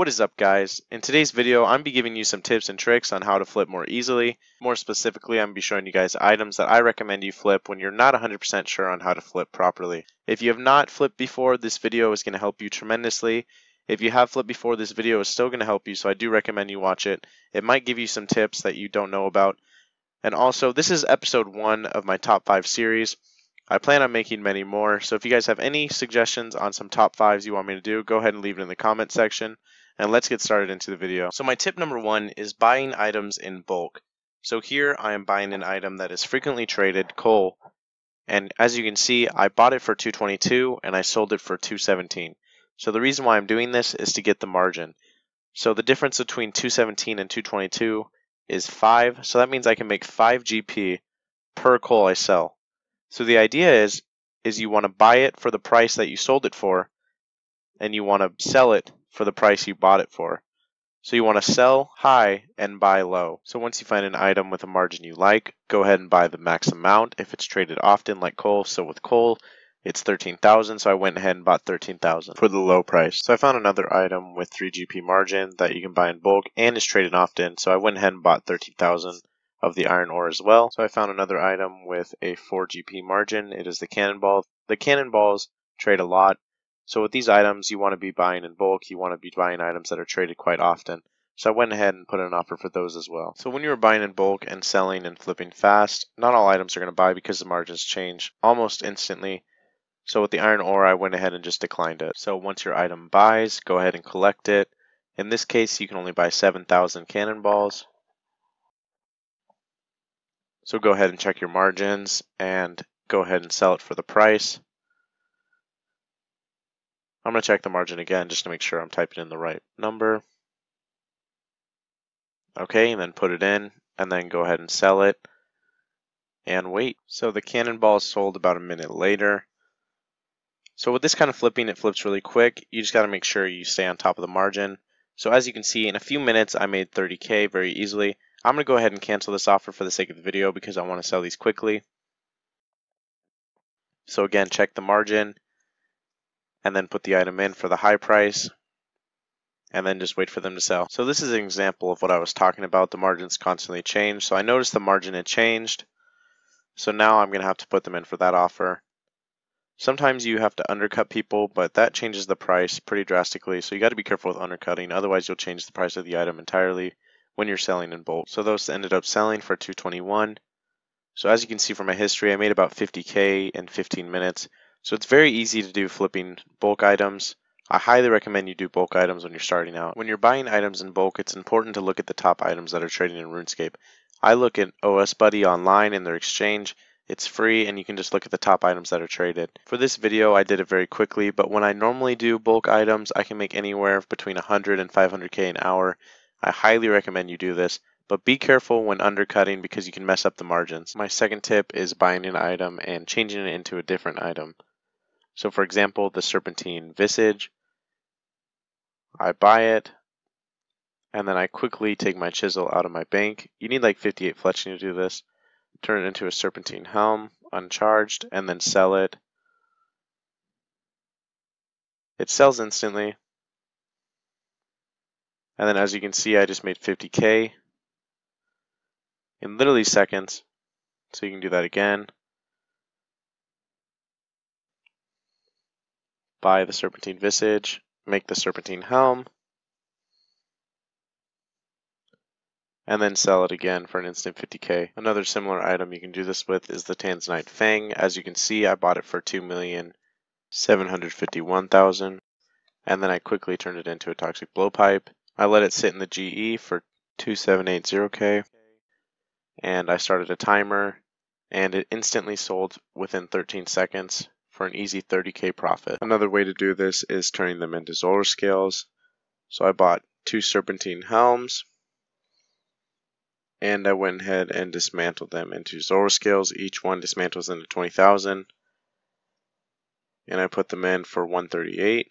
What is up, guys? In today's video, I'm be giving you some tips and tricks on how to flip more easily. More specifically, I'm be showing you guys items that I recommend you flip when you're not 100% sure on how to flip properly. If you have not flipped before, this video is going to help you tremendously. If you have flipped before, this video is still going to help you, so I do recommend you watch it. It might give you some tips that you don't know about. And also, this is episode 1 of my top 5 series. I plan on making many more, so if you guys have any suggestions on some top 5s you want me to do, go ahead and leave it in the comment section, and let's get started into the video. So my tip number 1 is buying items in bulk. So here I am buying an item that is frequently traded, coal, and as you can see, I bought it for 222 and I sold it for 217. So the reason why I'm doing this is to get the margin. So the difference between 217 and 222 is 5, so that means I can make 5 GP per coal I sell. So the idea is you want to buy it for the price that you sold it for, and you want to sell it for the price you bought it for. So you want to sell high and buy low. So once you find an item with a margin you like, go ahead and buy the max amount if it's traded often like coal. So with coal, it's 13,000, so I went ahead and bought 13,000 for the low price. So I found another item with 3 GP margin that you can buy in bulk and is traded often, so I went ahead and bought 13,000 of the iron ore as well. So I found another item with a 4 GP margin. It is the cannonball. The cannonballs trade a lot. So with these items, you want to be buying in bulk. You want to be buying items that are traded quite often. So I went ahead and put an offer for those as well. So when you're buying in bulk and selling and flipping fast, not all items are going to buy because the margins change almost instantly. So with the iron ore, I went ahead and just declined it. So once your item buys, go ahead and collect it. In this case, you can only buy 7,000 cannonballs. So go ahead and check your margins and go ahead and sell it for the price. I'm going to check the margin again just to make sure I'm typing in the right number. Okay, and then put it in and then go ahead and sell it and wait. So the cannonball sold about a minute later. So with this kind of flipping, it flips really quick. You just got to make sure you stay on top of the margin. So as you can see, in a few minutes, I made 30K very easily. I'm going to go ahead and cancel this offer for the sake of the video because I want to sell these quickly. So again, check the margin and then put the item in for the high price and then just wait for them to sell. So this is an example of what I was talking about. The margins constantly change. So I noticed the margin had changed. So now I'm going to have to put them in for that offer. Sometimes you have to undercut people, but that changes the price pretty drastically. So you got to be careful with undercutting. Otherwise, you'll change the price of the item entirely when you're selling in bulk. So those ended up selling for 221. So as you can see from my history, I made about 50K in 15 minutes. So it's very easy to do flipping bulk items. I highly recommend you do bulk items when you're starting out. When you're buying items in bulk, it's important to look at the top items that are trading in Runescape. I look at OS Buddy online in their exchange. It's free and you can just look at the top items that are traded. For this video, I did it very quickly, but when I normally do bulk items, I can make anywhere between 100 and 500K an hour. I highly recommend you do this, but be careful when undercutting because you can mess up the margins. My second tip is buying an item and changing it into a different item. So for example, the serpentine visage, I buy it, and then I quickly take my chisel out of my bank. You need like 58 fletching to do this. Turn it into a serpentine helm, uncharged, and then sell it. It sells instantly. And then as you can see, I just made 50K in literally seconds. So you can do that again. Buy the serpentine visage, make the serpentine helm, and then sell it again for an instant 50K. Another similar item you can do this with is the Tanzanite Fang. As you can see, I bought it for 2,751,000, and then I quickly turned it into a toxic blowpipe. I let it sit in the GE for 2780K, and I started a timer, and it instantly sold within 13 seconds for an easy 30K profit. Another way to do this is turning them into Zolar scales. So I bought 2 serpentine helms, and I went ahead and dismantled them into Zolar scales. Each one dismantles into 20,000, and I put them in for 138.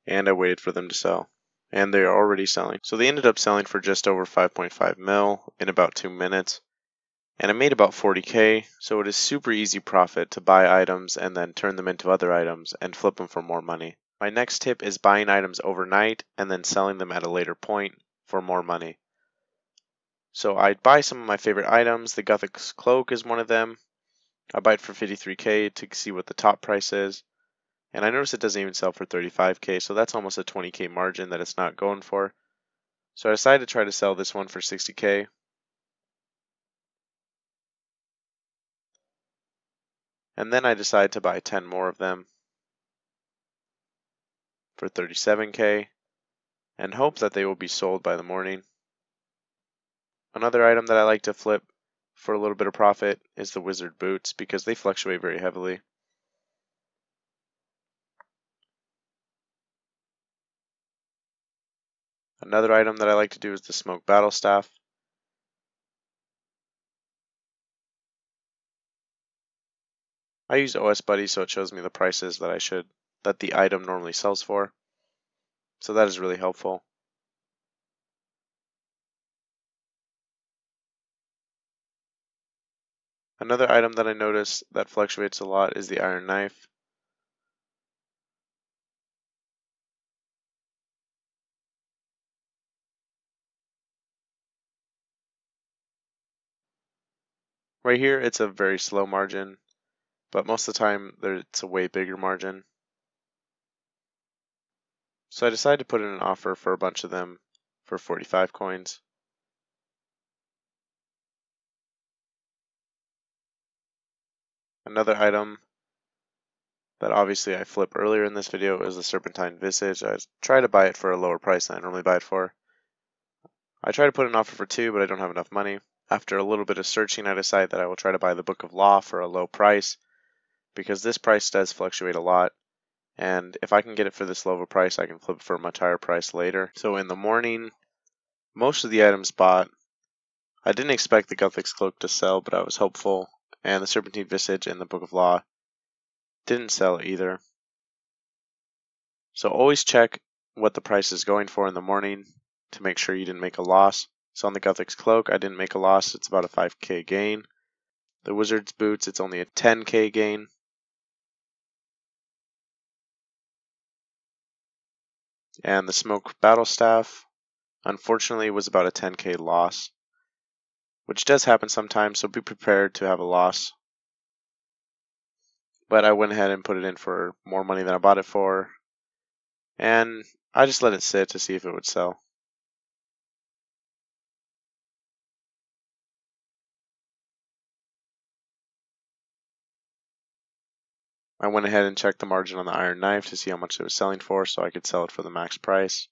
And I waited for them to sell, and they are already selling. So they ended up selling for just over 5.5 mil in about 2 minutes. and I made about 40k, so it is super easy profit to buy items and then turn them into other items and flip them for more money. My next tip is buying items overnight and then selling them at a later point for more money. So I'd buy some of my favorite items. The Gothic's Cloak is one of them. I buy it for 53k to see what the top price is. And I notice it doesn't even sell for 35k, so that's almost a 20k margin that it's not going for. So I decided to try to sell this one for 60k. And then I decide to buy 10 more of them for 37k and hope that they will be sold by the morning. Another item that I like to flip for a little bit of profit is the wizard boots because they fluctuate very heavily. Another item that I like to do is the smoke battle staff. I use OS Buddy so it shows me the prices that the item normally sells for. So that is really helpful. Another item that I notice that fluctuates a lot is the iron knife. Right here it's a very slow margin, but most of the time it's a way bigger margin. So I decided to put in an offer for a bunch of them for 45 coins. Another item that obviously I flipped earlier in this video is the Serpentine Visage. I try to buy it for a lower price than I normally buy it for. I try to put an offer for 2, but I don't have enough money. After a little bit of searching, I decide that I will try to buy the Book of Law for a low price because this price does fluctuate a lot. And if I can get it for this low of a price, I can flip it for a much higher price later. So in the morning, most of the items bought. I didn't expect the Gothic's Cloak to sell, but I was hopeful. And the Serpentine Visage and the Book of Law didn't sell either. So always check what the price is going for in the morning to make sure you didn't make a loss. So on the Gothic's Cloak, I didn't make a loss. It's about a 5k gain. The Wizard's Boots, it's only a 10k gain. And the Smoke Battle Staff, unfortunately, was about a 10k loss, which does happen sometimes, so be prepared to have a loss. But I went ahead and put it in for more money than I bought it for, and I just let it sit to see if it would sell. I went ahead and checked the margin on the iron knife to see how much it was selling for so I could sell it for the max price,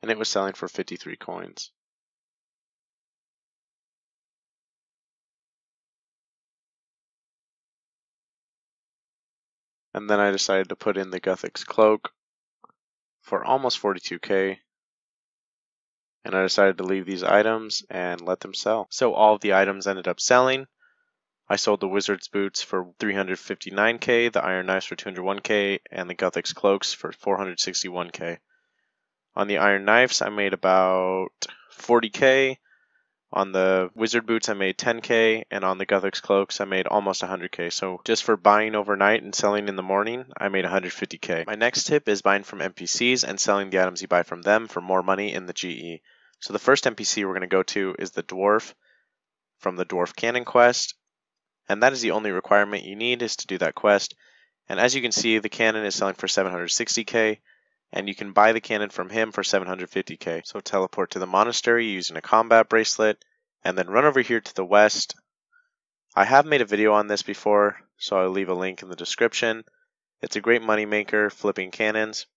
and it was selling for 53 coins. And then I decided to put in the Gothic's Cloak for almost 42k, and I decided to leave these items and let them sell. So all of the items ended up selling. I sold the Wizard's Boots for 359k, the Iron Knives for 201k, and the Gothic's Cloaks for 461k. On the Iron Knives, I made about 40k. On the Wizard Boots, I made 10k, and on the Gothic's Cloaks, I made almost 100k. So just for buying overnight and selling in the morning, I made 150k. My next tip is buying from NPCs and selling the items you buy from them for more money in the GE. So the first NPC we're going to go to is the Dwarf from the Dwarf Cannon quest. And that is the only requirement you need is to do that quest. And as you can see, the cannon is selling for 760k, and you can buy the cannon from him for 750k. So teleport to the monastery using a combat bracelet, and then run over here to the west. I have made a video on this before, so I'll leave a link in the description. It's a great money maker, flipping cannons.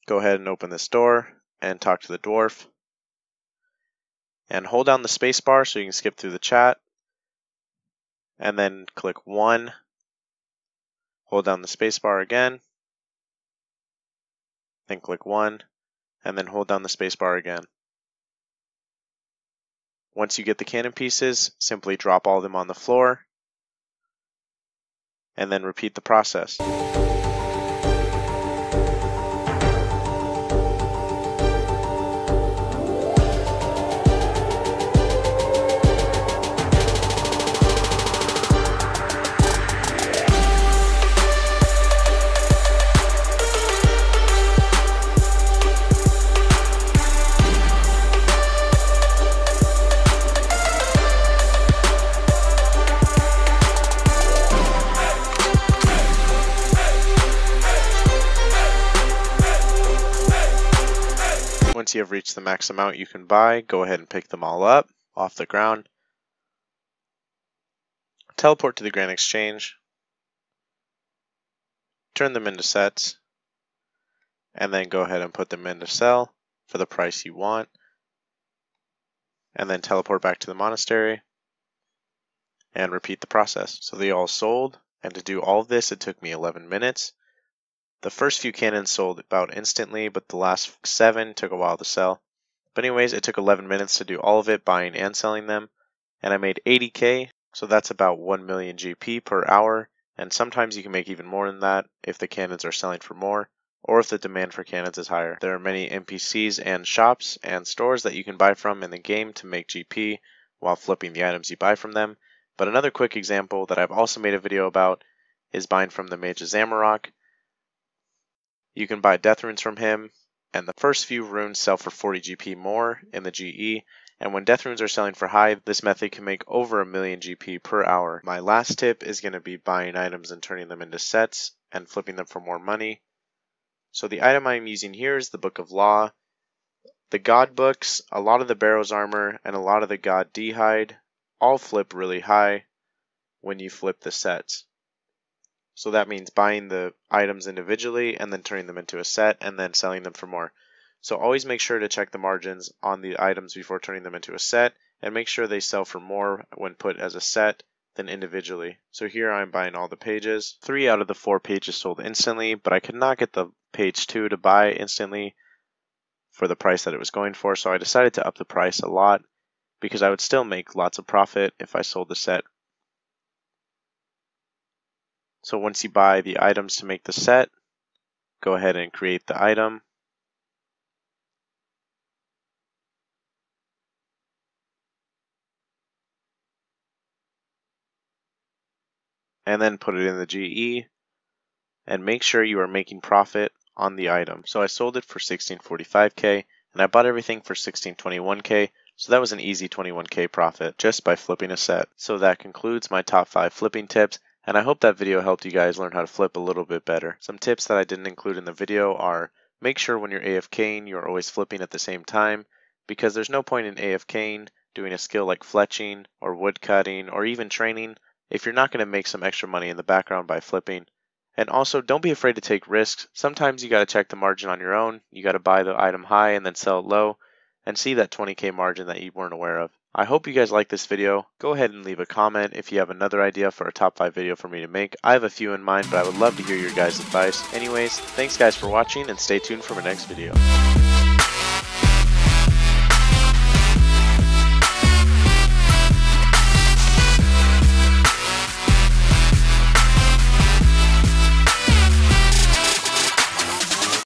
Go ahead and open this door and talk to the dwarf. And hold down the space bar so you can skip through the chat. And then click 1, hold down the spacebar again, then click 1, and then hold down the spacebar again. Once you get the cannon pieces, simply drop all of them on the floor, and then repeat the process. once you have reached the max amount you can buy, go ahead and pick them all up off the ground. Teleport to the Grand Exchange. Turn them into sets. And then go ahead and put them into sell for the price you want. And then teleport back to the monastery. And repeat the process. So they all sold. And to do all of this, it took me 11 minutes. The first few cannons sold about instantly, but the last 7 took a while to sell. But anyways, it took 11 minutes to do all of it, buying and selling them. And I made 80k, so that's about 1 million GP per hour. And sometimes you can make even more than that if the cannons are selling for more, or if the demand for cannons is higher. There are many NPCs and shops and stores that you can buy from in the game to make GP while flipping the items you buy from them. But another quick example that I've also made a video about is buying from the Mage of Zamorak. You can buy death runes from him, and the first few runes sell for 40 GP more in the GE, and when death runes are selling for high, this method can make over 1 million GP per hour. My last tip is going to be buying items and turning them into sets and flipping them for more money. So the item I'm using here is the Book of Law. The God books, a lot of the Barrow's armor, and a lot of the God D-hide all flip really high when you flip the sets. So that means buying the items individually and then turning them into a set and then selling them for more. So always make sure to check the margins on the items before turning them into a set, and make sure they sell for more when put as a set than individually. So here I'm buying all the pages. 3 out of the 4 pages sold instantly, but I could not get the page 2 to buy instantly for the price that it was going for, so I decided to up the price a lot because I would still make lots of profit if I sold the set. So once you buy the items to make the set, go ahead and create the item. And then put it in the GE, and make sure you are making profit on the item. So I sold it for 1645k, and I bought everything for 1621k, so that was an easy 21k profit just by flipping a set. So that concludes my top 5 flipping tips, and I hope that video helped you guys learn how to flip a little bit better. Some tips that I didn't include in the video are: make sure when you're AFKing you're always flipping at the same time, because there's no point in AFKing doing a skill like fletching or woodcutting or even training if you're not going to make some extra money in the background by flipping. And also, don't be afraid to take risks. Sometimes you got to check the margin on your own. You got to buy the item high and then sell it low and see that 20k margin that you weren't aware of. I hope you guys like this video. Go ahead and leave a comment if you have another idea for a top 5 video for me to make. I have a few in mind, but I would love to hear your guys' advice. Anyways, thanks guys for watching, and stay tuned for my next video.